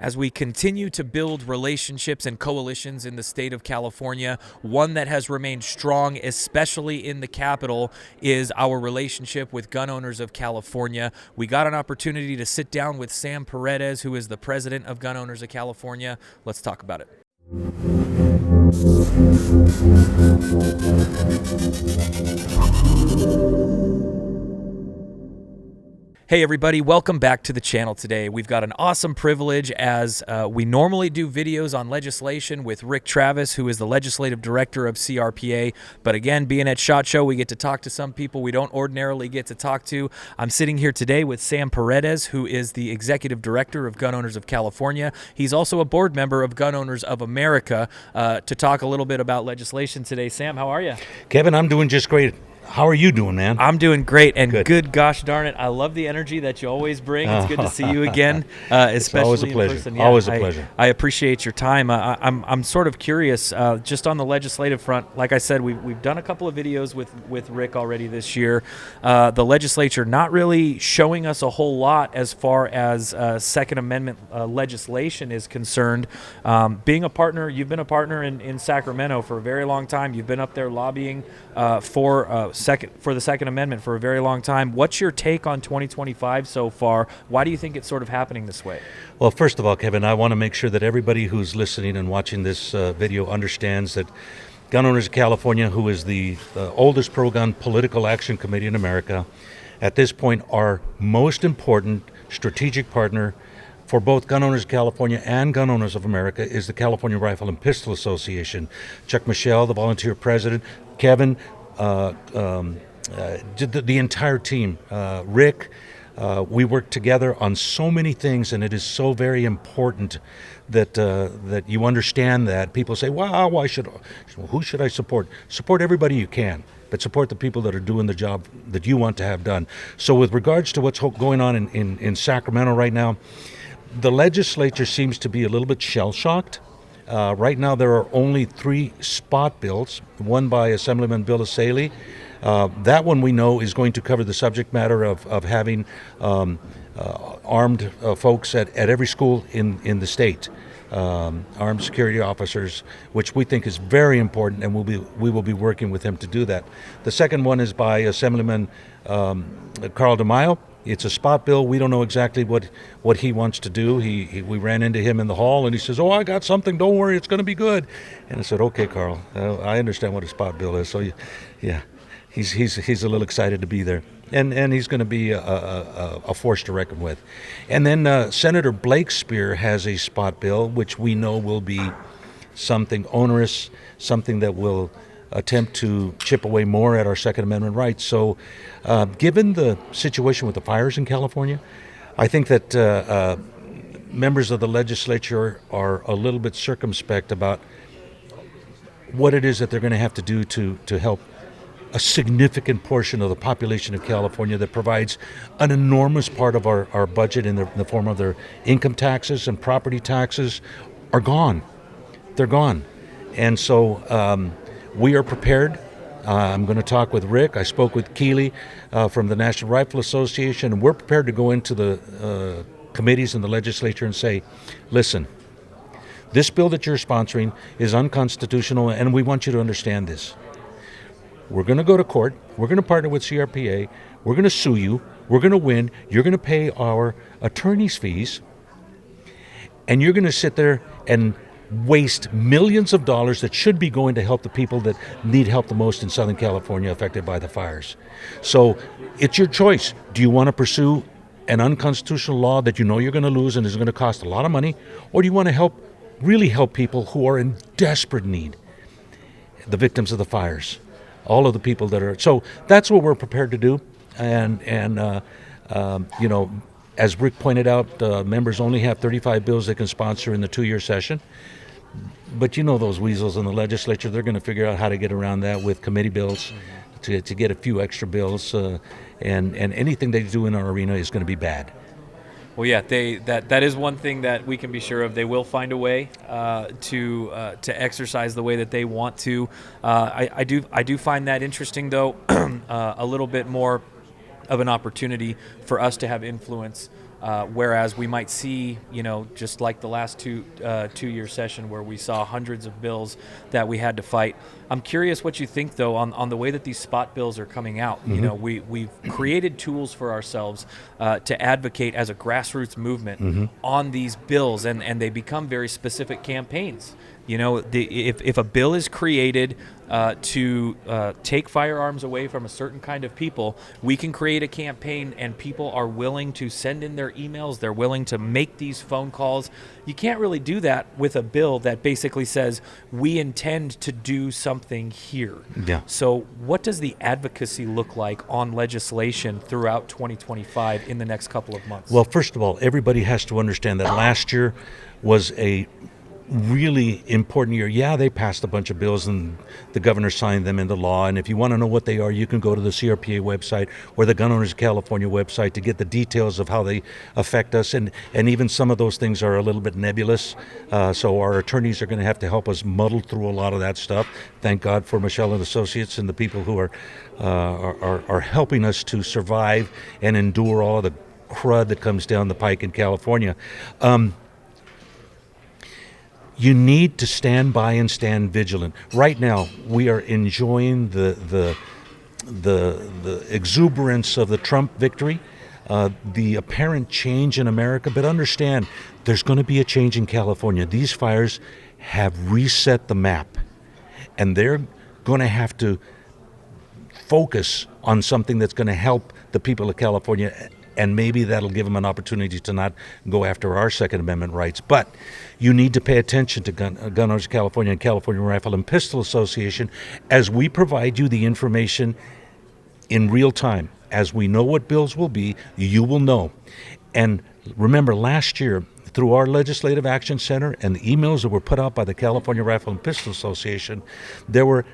As we continue to build relationships and coalitions in the state of California, one that has remained strong, especially in the capital, is our relationship with gun owners of California. We got an opportunity to sit down with Sam Paredes, who is the president of Gun Owners of California. Let's talk about it. Hey everybody, welcome back to the channel today. We've got an awesome privilege as we normally do videos on legislation with Rick Travis, who is the legislative director of CRPA. But again, being at SHOT Show, we get to talk to some people we don't ordinarily get to talk to. I'm sitting here today with Sam Paredes, who is the executive director of Gun Owners of California. He's also a board member of Gun Owners of America, to talk a little bit about legislation today. Sam, how are you? Kevin, I'm doing just great. How are you doing, man? I'm doing great, and good gosh darn it, I love the energy that you always bring. It's good to see you again, especially always a pleasure. in person. Yeah, always a pleasure. I appreciate your time. I'm sort of curious, just on the legislative front. Like I said, we've done a couple of videos with Rick already this year. The legislature not really showing us a whole lot as far as Second Amendment legislation is concerned. Being a partner, you've been a partner in Sacramento for a very long time. You've been up there lobbying for the Second Amendment for a very long time. What's your take on 2025 so far? Why do you think it's sort of happening this way? Well, first of all, Kevin, I want to make sure that everybody who's listening and watching this video understands that Gun Owners of California, who is the oldest pro-gun political action committee in America, at this point our most important strategic partner for both Gun Owners of California and Gun Owners of America is the California Rifle and Pistol Association. Chuck Michelle, the volunteer president, Kevin, the entire team, Rick, we work together on so many things, and it is so very important that you understand that. People say, "Wow, who should I support?" Support everybody you can, but support the people that are doing the job that you want to have done. So, with regards to what's going on in Sacramento right now, the legislature seems to be a little bit shell-shocked. Right now, there are only 3 spot bills, one by Assemblyman Bill Asaley. That one we know is going to cover the subject matter of having armed folks at every school in the state, armed security officers, which we think is very important, and we will be working with them to do that. The second one is by Assemblyman Carl DeMaio. It's a spot bill. We don't know exactly what he wants to do. We ran into him in the hall, and he says, "Oh, I got something. Don't worry, it's going to be good." And I said, "Okay, Carl, I understand what a spot bill is." So, yeah, he's a little excited to be there, and he's going to be a force to reckon with. And then Senator Blakespear has a spot bill, which we know will be something onerous, something that will attempt to chip away more at our Second Amendment rights. So given the situation with the fires in California, I think that members of the legislature are a little bit circumspect about what it is that they're going to have to do to help a significant portion of the population of California that provides an enormous part of our budget in the form of their income taxes and property taxes are gone. They're gone. And so we are prepared. I'm going to talk with Rick. I spoke with Keeley from the National Rifle Association, and we're prepared to go into the committees in the legislature and say, listen, this bill that you're sponsoring is unconstitutional, and we want you to understand this. We're going to go to court. We're going to partner with CRPA. We're going to sue you. We're going to win. You're going to pay our attorney's fees, and you're going to sit there and waste millions of dollars that should be going to help the people that need help the most in Southern California affected by the fires. So it's your choice. Do you want to pursue an unconstitutional law that you know you're going to lose and is going to cost a lot of money, or do you want to really help people who are in desperate need, the victims of the fires, all of the people that are? So that's what we're prepared to do. And you know, as Rick pointed out, members only have 35 bills they can sponsor in the 2-year session. But you know those weasels in the legislature, they're going to figure out how to get around that with committee bills to get a few extra bills, and anything they do in our arena is going to be bad. Well, yeah, that is one thing that we can be sure of. They will find a way to exercise the way that they want to. I do find that interesting, though, a little bit more of an opportunity for us to have influence Whereas we might see, just like the last two-year session where we saw hundreds of bills that we had to fight. I'm curious what you think, though, on the way that these spot bills are coming out. We've created tools for ourselves to advocate as a grassroots movement on these bills, and they become very specific campaigns. If a bill is created to take firearms away from a certain kind of people, we can create a campaign, and people are willing to send in their emails. They're willing to make these phone calls. You can't really do that with a bill that basically says, we intend to do something here. Yeah. So what does the advocacy look like on legislation throughout 2025 in the next couple of months? Well, first of all, everybody has to understand that last year was a really important year. Yeah, they passed a bunch of bills and the governor signed them into law. And if you want to know what they are, you can go to the CRPA website or the Gun Owners of California website to get the details of how they affect us. And even some of those things are a little bit nebulous. So our attorneys are going to have to help us muddle through a lot of that stuff. Thank God for Michelle and Associates and the people who are helping us to survive and endure all of the crud that comes down the pike in California. You need to stand by and stand vigilant. Right now, we are enjoying the exuberance of the Trump victory, the apparent change in America. But understand, there's going to be a change in California. These fires have reset the map, and they're going to have to focus on something that's going to help the people of California. And maybe that'll give them an opportunity to not go after our Second Amendment rights. But you need to pay attention to Gun Owners of California and California Rifle and Pistol Association as we provide you the information in real time. As we know what bills will be, you will know. And remember, last year, through our Legislative Action Center and the emails that were put out by the California Rifle and Pistol Association, there were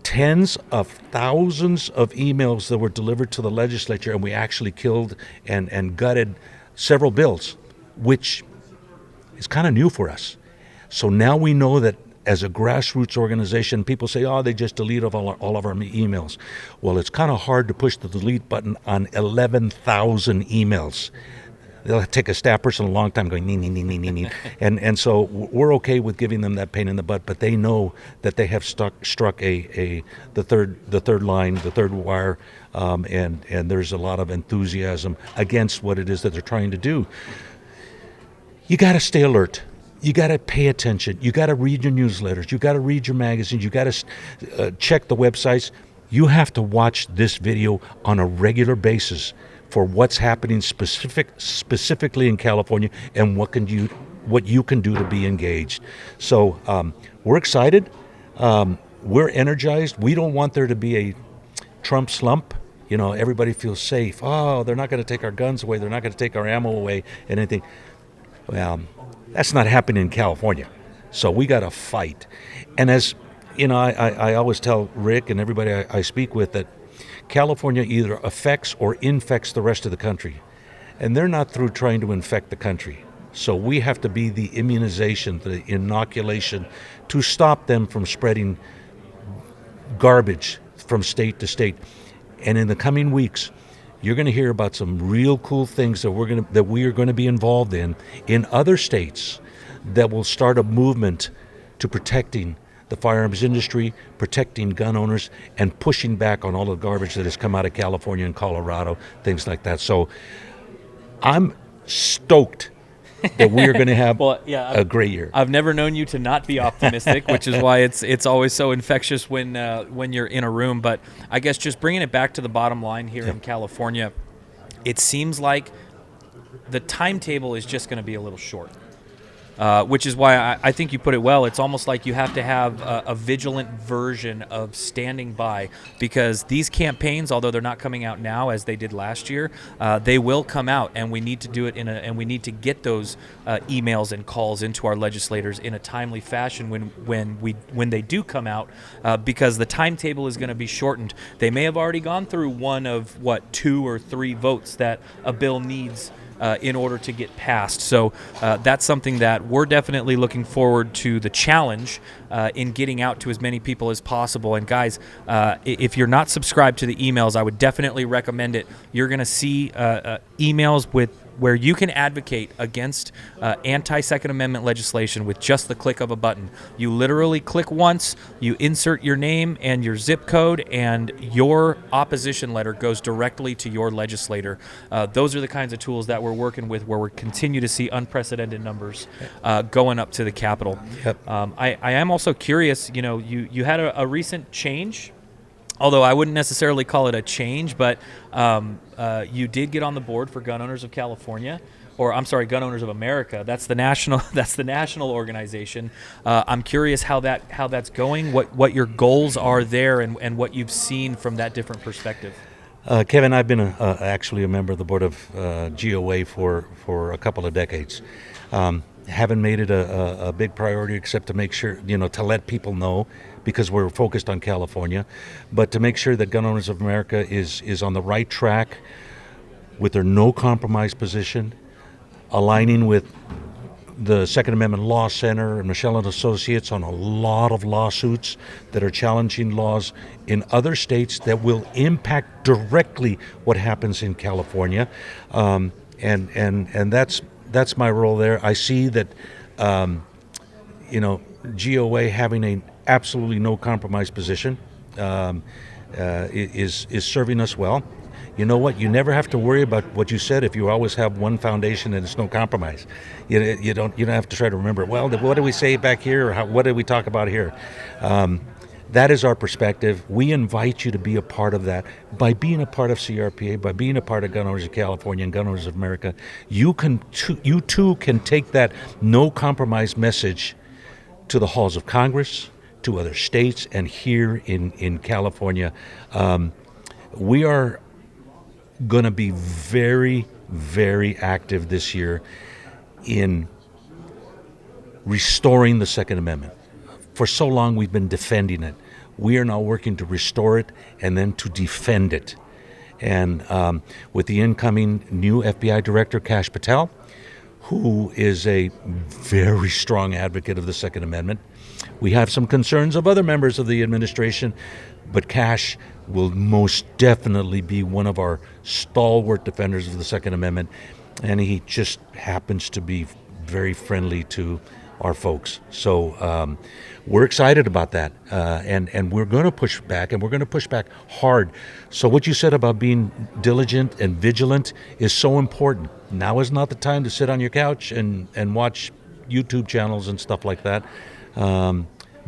tens of thousands of emails that were delivered to the legislature, and we actually killed and gutted several bills, which is kind of new for us. So now we know that as a grassroots organization, people say, they just delete all of our emails. Well, it's kind of hard to push the delete button on 11,000 emails. They'll take a staff person a long time going, nee. And so we're okay with giving them that pain in the butt, but they know that they have struck the third line, the third wire, and there's a lot of enthusiasm against what it is that they're trying to do. You got to stay alert. You got to pay attention. You got to read your newsletters. You got to read your magazines. You got to check the websites. You have to watch this video on a regular basis for what's happening specifically in California and what you can do to be engaged. So we're excited. We're energized. We don't want there to be a Trump slump. Everybody feels safe. They're not going to take our guns away. They're not going to take our ammo away and anything. Well, that's not happening in California. So we got to fight. And as I always tell Rick and everybody I speak with that California either affects or infects the rest of the country. And they're not through trying to infect the country. So we have to be the immunization, the inoculation, to stop them from spreading garbage from state to state. And in the coming weeks, you're going to hear about some real cool things that we are going to be involved in other states that will start a movement to protecting the firearms industry, protecting gun owners, and pushing back on all the garbage that has come out of California and Colorado, things like that. So I'm stoked that we are going to have a great year. I've never known you to not be optimistic, which is why it's always so infectious when you're in a room. But I guess just bringing it back to the bottom line here in California, it seems like the timetable is just going to be a little short. Which is why I think you put it well. It's almost like you have to have a vigilant version of standing by, because these campaigns, although they're not coming out now as they did last year, they will come out, and we need to do it and we need to get those emails and calls into our legislators in a timely fashion when they do come out, because the timetable is going to be shortened. They may have already gone through one of 2 or 3 votes that a bill needs in order to get passed. So that's something that we're definitely looking forward to, the challenge in getting out to as many people as possible. And guys, if you're not subscribed to the emails, I would definitely recommend it. You're going to see emails with where you can advocate against anti-Second Amendment legislation with just the click of a button. You literally click once, you insert your name and your zip code, and your opposition letter goes directly to your legislator. Those are the kinds of tools that we're working with, where we continue to see unprecedented numbers going up to the Capitol. Yep. I am also curious, you had a recent change, although I wouldn't necessarily call it a change, but you did get on the board for Gun Owners of California, or I'm sorry, Gun Owners of America. That's the national organization. I'm curious how that's going, what your goals are there, and what you've seen from that different perspective. Kevin, I've been actually a member of the board of GOA for a couple of decades. Haven't made it a big priority, except to make sure, to let people know, because we're focused on California, but to make sure that Gun Owners of America is on the right track with their no compromise position, aligning with the Second Amendment Law Center and Michelle and Associates on a lot of lawsuits that are challenging laws in other states that will impact directly what happens in California, and that's my role there. I see that GOA having an absolutely no compromise position is serving us well. You know what? You never have to worry about what you said if you always have one foundation and it's no compromise. You don't have to try to remember, well, what did we say back here, or what did we talk about here? That is our perspective. We invite you to be a part of that. By being a part of CRPA, by being a part of Gun Owners of California and Gun Owners of America, you too can take that no compromise message to the halls of Congress, to other states, and here in California. We are going to be very, very active this year in restoring the Second Amendment. For so long we've been defending it. We are now working to restore it and then to defend it. And with the incoming new FBI Director, Kash Patel, who is a very strong advocate of the Second Amendment. We have some concerns of other members of the administration, but Kash will most definitely be one of our stalwart defenders of the Second Amendment, and he just happens to be very friendly to our folks. So we're excited about that, and we're going to push back, and we're going to push back hard. So what you said about being diligent and vigilant is so important. Now is not the time to sit on your couch and watch YouTube channels and stuff like that.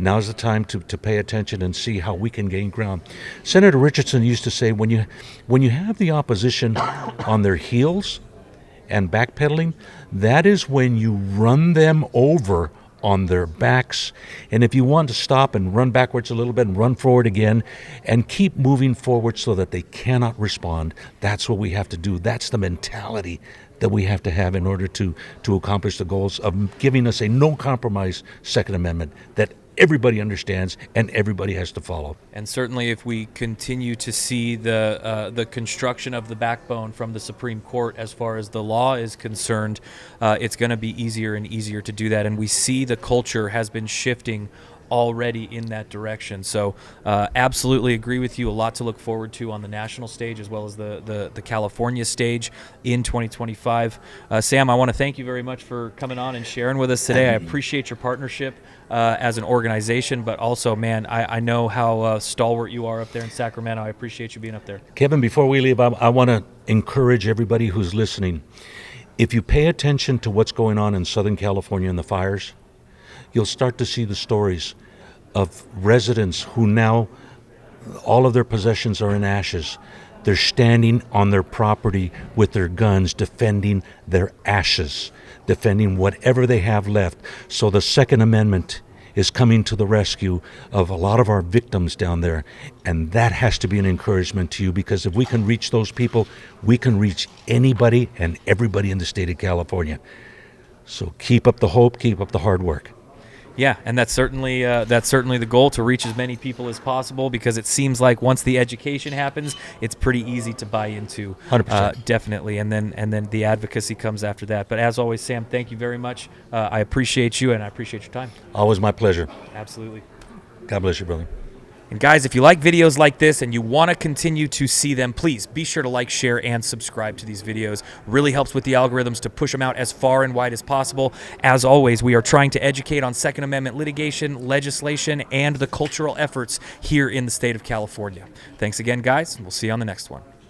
Now's the time to pay attention and see how we can gain ground. Senator Richardson used to say, when you have the opposition on their heels and backpedaling, that is when you run them over on their backs. And if you want to stop and run backwards a little bit and run forward again and keep moving forward so that they cannot respond, that's what we have to do. That's the mentality that we have to have in order to accomplish the goals of giving us a no-compromise Second Amendment that everybody understands and everybody has to follow. And certainly if we continue to see the construction of the backbone from the Supreme Court as far as the law is concerned, it's going to be easier and easier to do that. And we see the culture has been shifting already in that direction. So absolutely agree with you. A lot to look forward to on the national stage as well as the California stage in 2025. Sam, I want to thank you very much for coming on and sharing with us today. I appreciate your partnership as an organization, but also, man, I know how stalwart you are up there in Sacramento. I appreciate you being up there. Kevin, before we leave, I want to encourage everybody who's listening. If you pay attention to what's going on in Southern California and the fires, you'll start to see the stories of residents who now all of their possessions are in ashes. They're standing on their property with their guns, defending their ashes, defending whatever they have left. So the Second Amendment is coming to the rescue of a lot of our victims down there. And that has to be an encouragement to you, because if we can reach those people, we can reach anybody and everybody in the state of California. So keep up the hope, keep up the hard work. Yeah, and that's certainly the goal, to reach as many people as possible, because it seems like once the education happens, it's pretty easy to buy into. 100%. Definitely, and then the advocacy comes after that. But as always, Sam, thank you very much. I appreciate you, and I appreciate your time. Always my pleasure. Absolutely. God bless you, brother. And guys, if you like videos like this and you want to continue to see them, please be sure to like, share, and subscribe to these videos. Really helps with the algorithms to push them out as far and wide as possible. As always, we are trying to educate on Second Amendment litigation, legislation, and the cultural efforts here in the state of California. Thanks again, guys. We'll see you on the next one.